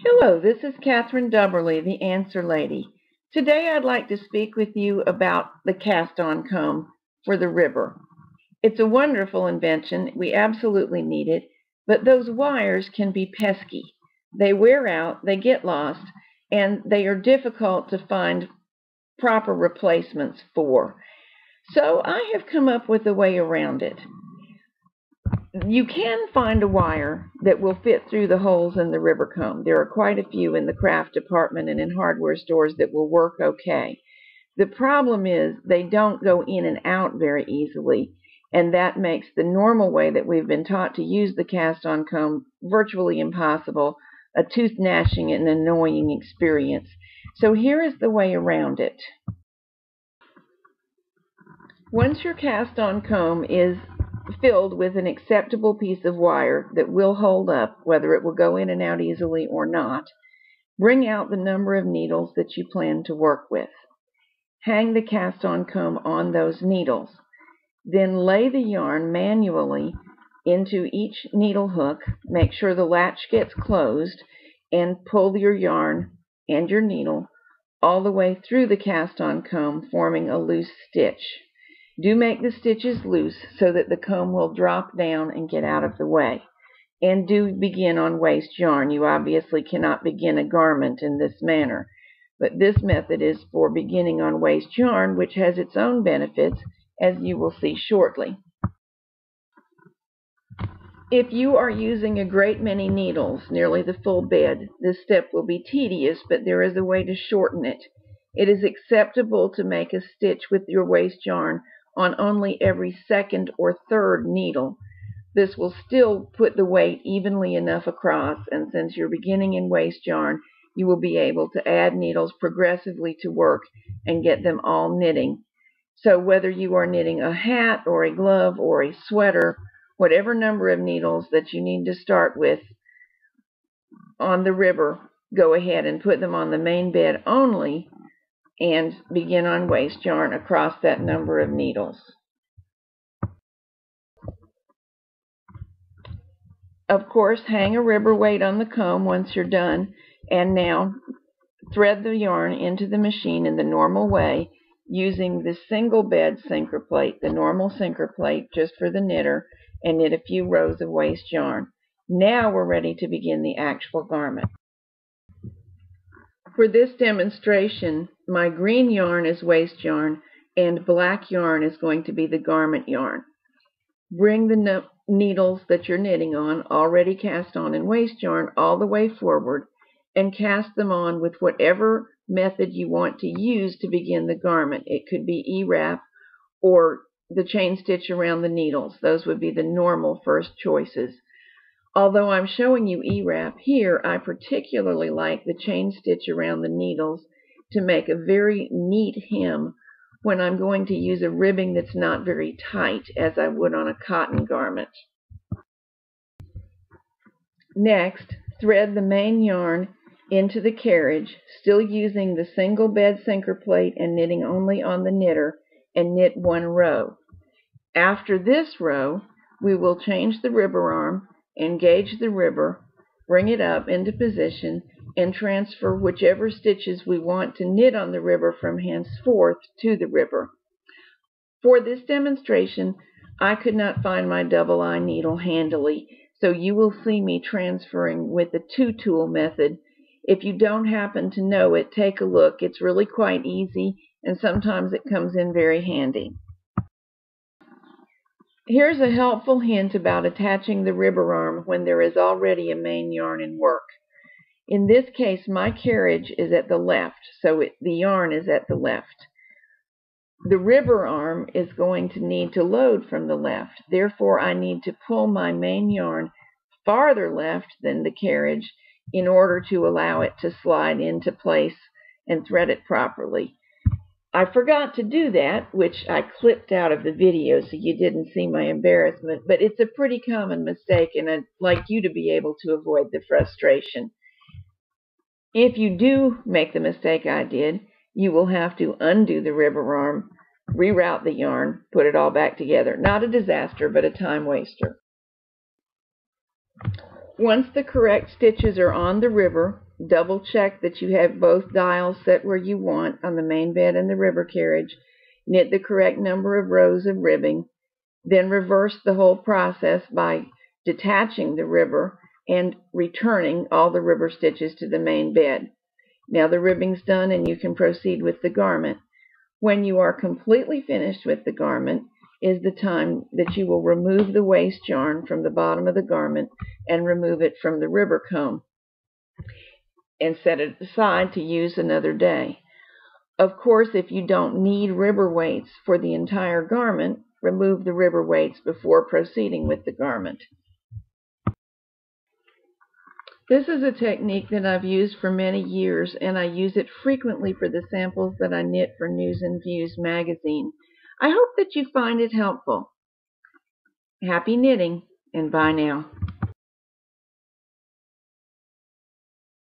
Hello, this is Catherine Dubberly, the Answer Lady. Today I'd like to speak with you about the cast-on comb for the river. It's a wonderful invention. We absolutely need it, but those wires can be pesky. They wear out, they get lost, and they are difficult to find proper replacements for. So I have come up with a way around it. You can find a wire that will fit through the holes in the river comb. There are quite a few in the craft department and in hardware stores that will work okay. The problem is they don't go in and out very easily, and that makes the normal way that we've been taught to use the cast-on comb virtually impossible, a tooth-gnashing and annoying experience. So here is the way around it. Once your cast-on comb is filled with an acceptable piece of wire that will hold up, whether it will go in and out easily or not, bring out the number of needles that you plan to work with. Hang the cast-on comb on those needles. Then lay the yarn manually into each needle hook. Make sure the latch gets closed and pull your yarn and your needle all the way through the cast-on comb, forming a loose stitch. Do make the stitches loose so that the comb will drop down and get out of the way. And do begin on waste yarn. You obviously cannot begin a garment in this manner, but this method is for beginning on waste yarn, which has its own benefits, as you will see shortly. If you are using a great many needles, nearly the full bed, this step will be tedious, but there is a way to shorten it. It is acceptable to make a stitch with your waste yarn on only every second or third needle. This will still put the weight evenly enough across, and since you're beginning in waste yarn, you will be able to add needles progressively to work and get them all knitting. So whether you are knitting a hat or a glove or a sweater, whatever number of needles that you need to start with on the river, go ahead and put them on the main bed only and begin on waste yarn across that number of needles. Of course, hang a river weight on the comb once you're done, and now thread the yarn into the machine in the normal way using the single bed sinker plate, the normal sinker plate just for the knitter, and knit a few rows of waste yarn. Now we're ready to begin the actual garment. For this demonstration, my green yarn is waste yarn and black yarn is going to be the garment yarn. Bring the needles that you're knitting on, already cast on in waste yarn, all the way forward and cast them on with whatever method you want to use to begin the garment. It could be E-wrap or the chain stitch around the needles. Those would be the normal first choices. Although I'm showing you E-wrap here, I particularly like the chain stitch around the needles to make a very neat hem when I'm going to use a ribbing that's not very tight, as I would on a cotton garment. Next, thread the main yarn into the carriage, still using the single bed sinker plate and knitting only on the knitter, and knit one row. After this row, we will change the river arm, engage the river, bring it up into position, and transfer whichever stitches we want to knit on the river from henceforth to the river. For this demonstration, I could not find my double-eye needle handily, so you will see me transferring with the two-tool method. If you don't happen to know it, take a look. It's really quite easy, and sometimes it comes in very handy. Here's a helpful hint about attaching the river arm when there is already a main yarn in work. In this case, my carriage is at the left, so the yarn is at the left. The river arm is going to need to load from the left. Therefore, I need to pull my main yarn farther left than the carriage in order to allow it to slide into place and thread it properly. I forgot to do that, which I clipped out of the video so you didn't see my embarrassment, but it's a pretty common mistake, and I'd like you to be able to avoid the frustration. If you do make the mistake I did, you will have to undo the river arm, reroute the yarn, put it all back together. Not a disaster, but a time waster. Once the correct stitches are on the river, double check that you have both dials set where you want on the main bed and the river carriage, knit the correct number of rows of ribbing, then reverse the whole process by detaching the river and returning all the river stitches to the main bed. Now the ribbing's done and you can proceed with the garment. When you are completely finished with the garment is the time that you will remove the waste yarn from the bottom of the garment and remove it from the river comb and set it aside to use another day. Of course, if you don't need river weights for the entire garment, remove the river weights before proceeding with the garment. This is a technique that I've used for many years, and I use it frequently for the samples that I knit for News and Views magazine. I hope that you find it helpful. Happy knitting, and bye now.